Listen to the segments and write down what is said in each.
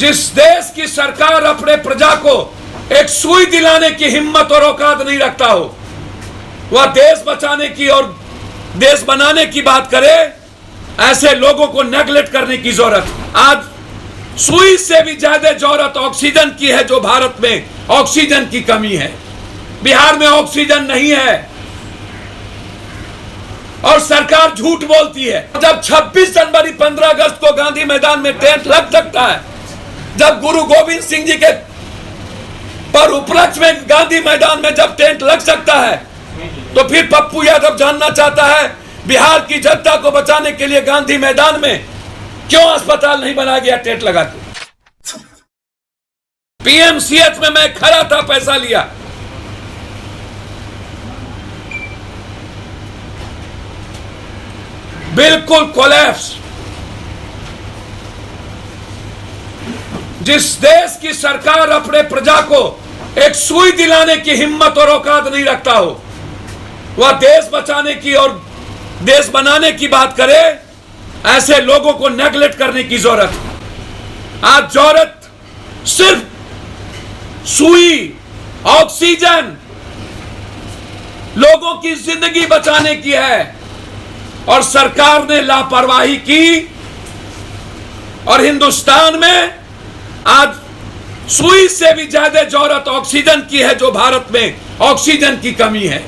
जिस देश की सरकार अपने प्रजा को एक सुई दिलाने की हिम्मत और औकात नहीं रखता हो, वह देश बचाने की और देश बनाने की बात करे, ऐसे लोगों को नेगलेक्ट करने की जरूरत। आज सुई से भी ज्यादा जरूरत ऑक्सीजन की है, जो भारत में ऑक्सीजन की कमी है। बिहार में ऑक्सीजन नहीं है और सरकार झूठ बोलती है। जब 26 जनवरी 15 अगस्त को गांधी मैदान में टेंट लग सकता है, जब गुरु गोविंद सिंह जी के पर उपलक्ष्य में गांधी मैदान में जब टेंट लग सकता है, तो फिर पप्पू यादव जानना चाहता है बिहार की जनता को बचाने के लिए गांधी मैदान में क्यों अस्पताल नहीं बनाया गया टेंट लगा के। पीएमसीएच में मैं खड़ा था, पैसा लिया, बिल्कुल कोलैप्स। जिस देश की सरकार अपने प्रजा को एक सुई दिलाने की हिम्मत और औकात नहीं रखता हो, वह देश बचाने की और देश बनाने की बात करे, ऐसे लोगों को नेगलेक्ट करने की जरूरत। आज जरूरत सिर्फ सुई, ऑक्सीजन, लोगों की जिंदगी बचाने की है, और सरकार ने लापरवाही की। और हिंदुस्तान में आज सुई से भी ज्यादा जरूरत ऑक्सीजन की है, जो भारत में ऑक्सीजन की कमी है।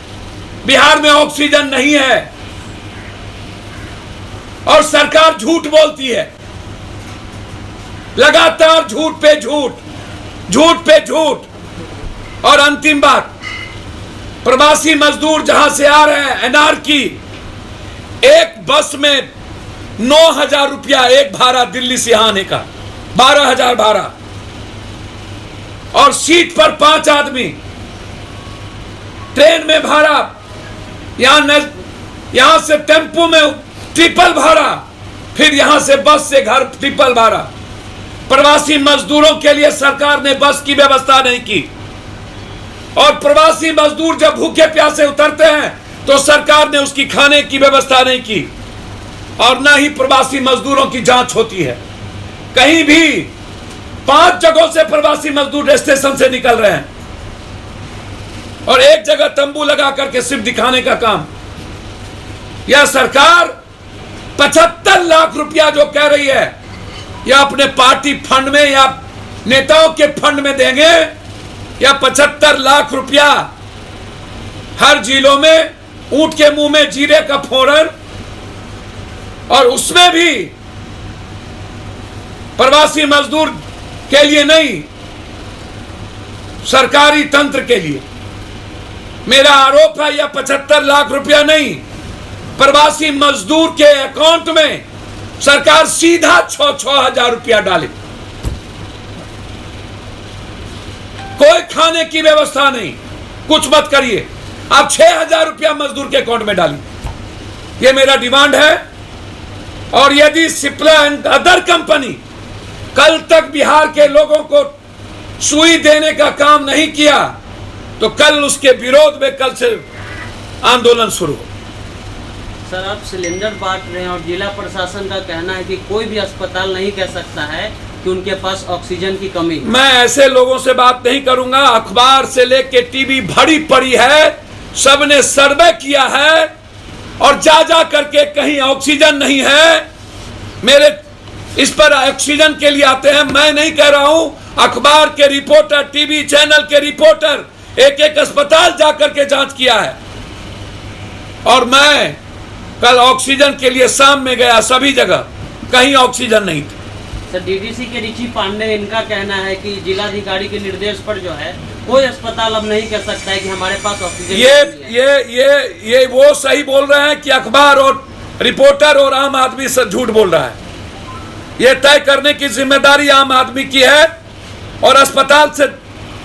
बिहार में ऑक्सीजन नहीं है और सरकार झूठ बोलती है, लगातार झूठ पे झूठ, झूठ पे झूठ। और अंतिम बात, प्रवासी मजदूर जहां से आ रहे हैं, एनआरकी, एक बस में 9,000 रुपया एक भाड़ा दिल्ली से आने का, 12,000 भाड़ा, और सीट पर 5 आदमी। ट्रेन में भाड़ा, यहां से टेम्पो में ट्रिपल भाड़ा, फिर यहां से बस से घर ट्रिपल भाड़ा। प्रवासी मजदूरों के लिए सरकार ने बस की व्यवस्था नहीं की, और प्रवासी मजदूर जब भूखे प्यासे उतरते हैं तो सरकार ने उसकी खाने की व्यवस्था नहीं की, और ना ही प्रवासी मजदूरों की जांच होती है। कहीं भी 5 जगहों से प्रवासी मजदूर स्टेशन से निकल रहे हैं, और एक जगह तंबू लगा करके सिर्फ दिखाने का काम। यह सरकार 75 लाख रुपया जो कह रही है, या अपने पार्टी फंड में या नेताओं के फंड में देंगे, या 75 लाख रुपया हर जिलों में ऊंट के मुंह में जीरे का फोड़न, और उसमें भी प्रवासी मजदूर के लिए नहीं, सरकारी तंत्र के लिए। मेरा आरोप है यह 75 लाख रुपया नहीं, प्रवासी मजदूर के अकाउंट में सरकार सीधा 6,000 रुपया डाले। कोई खाने की व्यवस्था नहीं, कुछ मत करिए, आप 6,000 रुपया मजदूर के अकाउंट में डालिए। यह मेरा डिमांड है। और यदि सिप्ला एंड अदर कंपनी कल तक बिहार के लोगों को सुई देने का काम नहीं किया, तो कल उसके विरोध में कल से आंदोलन शुरू हो। सर, आप सिलेंडर बांट रहे हैं और जिला प्रशासन का कहना है कि कोई भी अस्पताल नहीं कह सकता है कि उनके पास ऑक्सीजन की कमी है। मैं ऐसे लोगों से बात नहीं करूंगा। अखबार से लेके टीवी भरी पड़ी है, सबने सर्वे किया है, और जा करके कहीं ऑक्सीजन नहीं है। मेरे इस पर ऑक्सीजन के लिए आते हैं, मैं नहीं कह रहा हूं। अखबार के रिपोर्टर, टीवी चैनल के रिपोर्टर एक एक अस्पताल जाकर के जांच किया है। और मैं कल ऑक्सीजन के लिए शाम में गया, सभी जगह कहीं ऑक्सीजन नहीं थी। सर, डीडीसी के रिची पांडे, इनका कहना है कि जिलाधिकारी के निर्देश पर जो है कोई अस्पताल अब नहीं कह सकता है कि हमारे पास ऑक्सीजन। ये वो सही बोल रहे हैं कि अखबार और रिपोर्टर और आम आदमी से झूठ बोल रहा है। यह तय करने की जिम्मेदारी आम आदमी की है, और अस्पताल से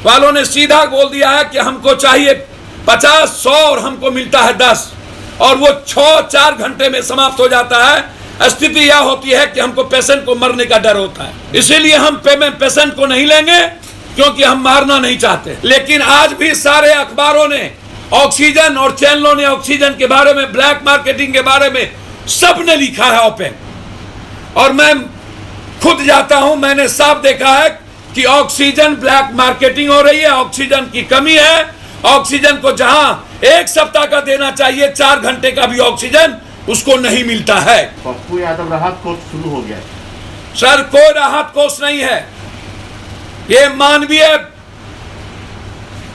वालों ने सीधा बोल दिया है कि हमको चाहिए 50, 100 और हमको मिलता है 10, और वो 6-4 घंटे में समाप्त हो जाता है। स्थिति यह होती है कि हमको पेशेंट को मरने का डर होता है, इसीलिए हम पेशेंट को नहीं लेंगे, क्योंकि हम मारना नहीं चाहते। लेकिन आज भी सारे अखबारों ने ऑक्सीजन और चैनलों ने ऑक्सीजन के बारे में, ब्लैक मार्केटिंग के बारे में सबने लिखा है ओपन। और मैं खुद जाता हूं, मैंने साफ देखा है कि ऑक्सीजन ब्लैक मार्केटिंग हो रही है, ऑक्सीजन की कमी है। ऑक्सीजन को जहां 1 सप्ताह का देना चाहिए, 4 घंटे का भी ऑक्सीजन उसको नहीं मिलता है। पप्पू यादव राहत कोष शुरू हो गया। सर कोई राहत कोष नहीं है, ये मानवीय,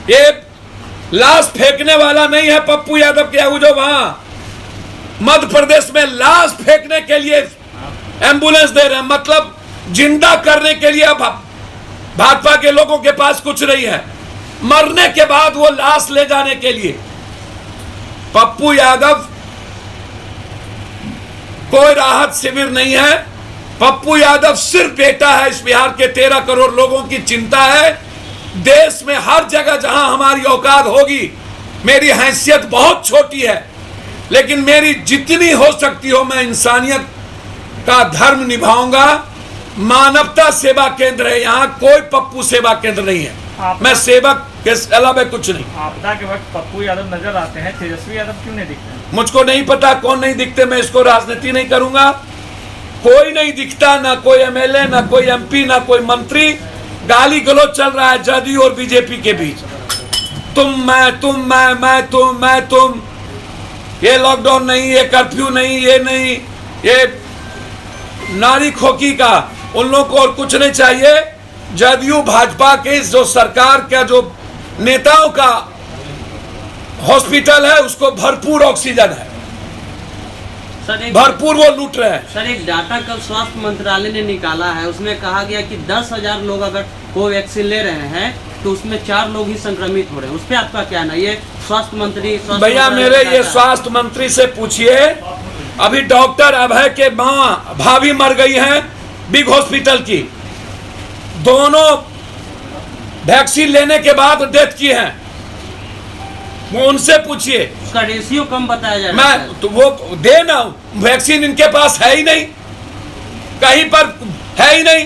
ये लाश फेंकने वाला नहीं है पप्पू यादव के। वो जो वहां मध्य प्रदेश में लाश फेंकने के लिए एम्बुलेंस दे रहे हैं, मतलब जिंदा करने के लिए अब भाजपा के लोगों के पास कुछ नहीं है, मरने के बाद वो लाश ले जाने के लिए। पप्पू यादव कोई राहत शिविर नहीं है। पप्पू यादव सिर्फ बेटा है। इस बिहार के 13 करोड़ लोगों की चिंता है। देश में हर जगह जहां हमारी औकात होगी, मेरी हैसियत बहुत छोटी है, लेकिन मेरी जितनी हो सकती हो मैं इंसानियत का धर्म निभाऊंगा। मानवता सेवा केंद्र है, यहाँ कोई पप्पू सेवा केंद्र नहीं है। मैं सेवक के अलावा कुछ नहीं। आपदा के वक्त पप्पू यादव नजर आते हैं, तेजस्वी यादव क्यों नहीं दिखते? मुझको नहीं पता कौन नहीं दिखते, मैं इसको राजनीति नहीं करूंगा। कोई नहीं दिखता, ना कोई एमएलए, ना कोई एमपी, ना कोई मंत्री। गाली गलौज चल रहा है जदयू और बीजेपी के बीच। तुम मैं, तुम मैं तुम, मैं तुम। ये लॉकडाउन नहीं, ये कर्फ्यू नहीं, ये नहीं, ये नारी खोकी का। उन लोगों को और कुछ नहीं चाहिए। जदयू भाजपा के जो सरकार का जो नेताओं का हॉस्पिटल है, उसको भरपूर ऑक्सीजन है, भरपूर वो लूट रहे हैं। सर एक डाटा कल स्वास्थ्य मंत्रालय ने निकाला है, उसमें कहा गया कि 10,000 लोग अगर कोवैक्सीन ले रहे हैं तो उसमें 4 लोग ही संक्रमित हो रहे हैं। उस पर आपका क्या ना? ये स्वास्थ्य मंत्री भैया मेरे ये स्वास्थ्य मंत्री से पूछिए। अभी डॉक्टर अभय के माँ भाभी मर गई हैं बिग हॉस्पिटल की, दोनों वैक्सीन लेने के बाद डेथ की हैं। वो उनसे पूछिए। उसका रेशियो कम बताया जा रहा है। मैं तो वो दे ना, वैक्सीन इनके पास है ही नहीं, कहीं पर है ही नहीं।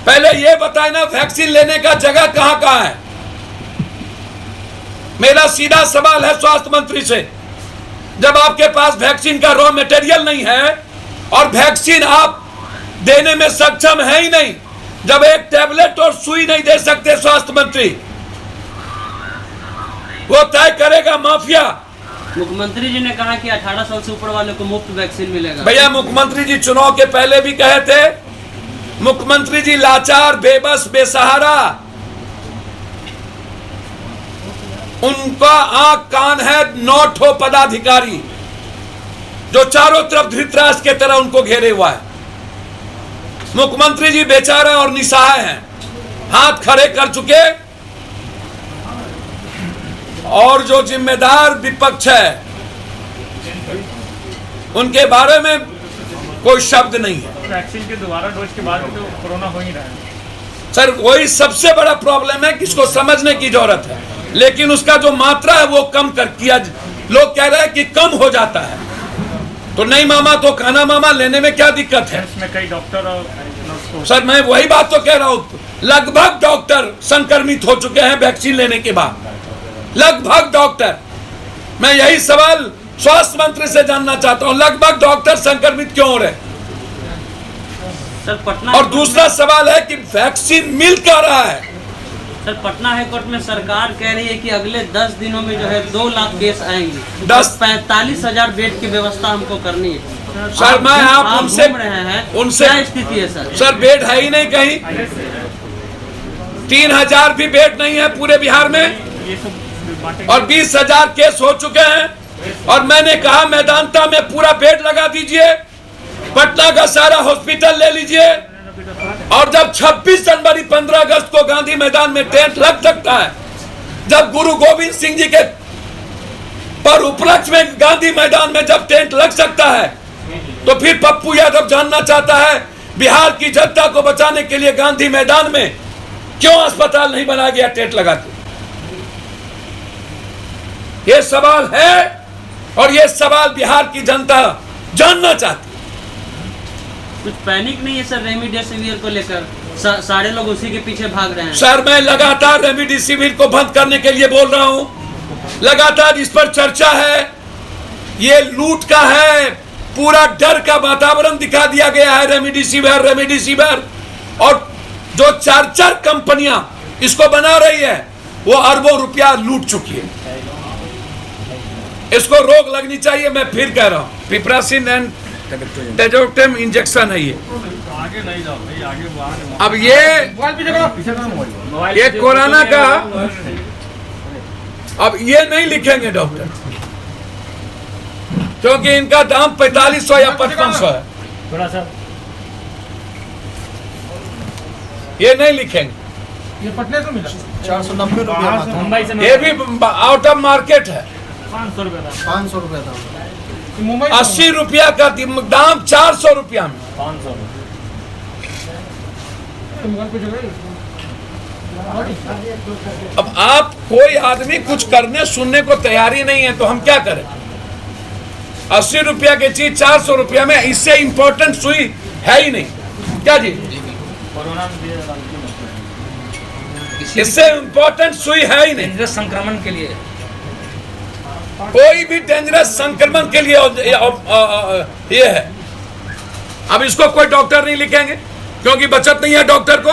पहले ये बताए ना वैक्सीन लेने का जगह कहां कहां है। मेरा सीधा सवाल है स्वास्थ्य मंत्री से, जब आपके पास वैक्सीन का रॉ मटेरियल नहीं है और वैक्सीन आप देने में सक्षम है ही नहीं, जब एक टैबलेट और सुई नहीं दे सकते स्वास्थ्य मंत्री, वो तय करेगा माफिया। मुख्यमंत्री जी ने कहा कि 18 साल से ऊपर वाले को मुफ्त वैक्सीन मिलेगा। भैया मुख्यमंत्री जी चुनाव के पहले भी कहे थे। मुख्यमंत्री जी लाचार, बेबस, बेसहारा, उनका आंख कान है 9 ठो पदाधिकारी जो चारों तरफ धृतराष्ट्र के तरह उनको घेरे हुआ है। मुख्यमंत्री जी बेचारा और निसहाय हैं, हाथ खड़े कर चुके, और जो जिम्मेदार विपक्ष है उनके बारे में कोई शब्द नहीं है। वैक्सीन के दोबारा डोज के बाद भी तो कोरोना हो ही रहा है। सर वही सबसे बड़ा प्रॉब्लम है, किसको समझने की जरूरत है, लेकिन उसका जो मात्रा है वो कम कर किया। लोग कह रहे हैं कि कम हो जाता है, तो नहीं मामा तो खाना मामा, लेने में क्या दिक्कत है? इसमें कई डॉक्टर और सर मैं वही बात तो कह रहा हूँ, लगभग डॉक्टर संक्रमित हो चुके हैं वैक्सीन लेने के बाद, लगभग डॉक्टर। मैं यही सवाल स्वास्थ्य मंत्री से जानना चाहता हूँ, लगभग डॉक्टर संक्रमित क्यों हो रहे? सर पटना और दूसरा सवाल है कि वैक्सीन मिल क्या रहा है? सर पटना हाईकोर्ट में सरकार कह रही है कि अगले 10 दिनों में जो है 2 लाख केस आएंगे, 45,000 बेड की व्यवस्था हमको करनी है। सर मैं आप उनसे घूम रहे हैं, उनसे क्या स्थिति है सर? सर बेड है ही नहीं कहीं, 3,000 भी बेड नहीं है पूरे बिहार में, ये सब और 20,000 केस हो चुके हैं। और मैंने कहा मैदानता में पूरा बेड लगा दीजिए, पटना का सारा हॉस्पिटल ले लीजिए, और जब 26 जनवरी 15 अगस्त को गांधी मैदान में टेंट लग सकता है, जब गुरु गोविंद सिंह जी के पर उपलक्ष्य में गांधी मैदान में जब टेंट लग सकता है, तो फिर पप्पू यादव जानना चाहता है बिहार की जनता को बचाने के लिए गांधी मैदान में क्यों अस्पताल नहीं बनाया गया टेंट लगा के? ये सवाल है, और ये सवाल बिहार की जनता जानना चाहती है। कुछ पैनिक नहीं है सर रेमडेसिविर को लेकर? सारे लोग उसी के पीछे भाग रहे हैं। सर मैं लगातार रेमडेसिविर को बंद करने के लिए बोल रहा हूं, लगातार इस पर चर्चा है। ये लूट का है, पूरा डर का वातावरण दिखा दिया गया है। रेमडेसिविर और जो 4-4 कंपनियां इसको बना रही है वो अरबों रुपया लूट चुकी है। इसको रोक लगनी चाहिए। मैं फिर कह रहा हूं, पिपरासिन एंड टेजोक्टेम इंजेक्शन है ये। आगे नहीं जाओ भाई, आगे अब ये कोरोना का, अब ये नहीं लिखेंगे डॉक्टर, क्योंकि इनका दाम 4500 या 5500 है। थोड़ा सा ये नहीं लिखेंगे, ये पटने से मिला 490 रुपया का था। मुंबई से ये भी आउट ऑफ मार्केट है। 500 रुपये था। 500 रुपया था मुंबई 80 रुपया का दाम 400 रुपया में। 500 अब आप कोई आदमी कुछ करने सुनने को तैयारी नहीं है तो हम क्या करें? 80 रुपया की चीज 400 रुपया में, इससे इंपॉर्टेंट सुई है ही नहीं क्या जी? कोरोना में इससे इंपॉर्टेंट सुई है ही नहीं। संक्रमण के लिए कोई भी डेंजरस संक्रमण के लिए ये है। अब इसको कोई डॉक्टर नहीं लिखेंगे क्योंकि बचत नहीं है डॉक्टर को।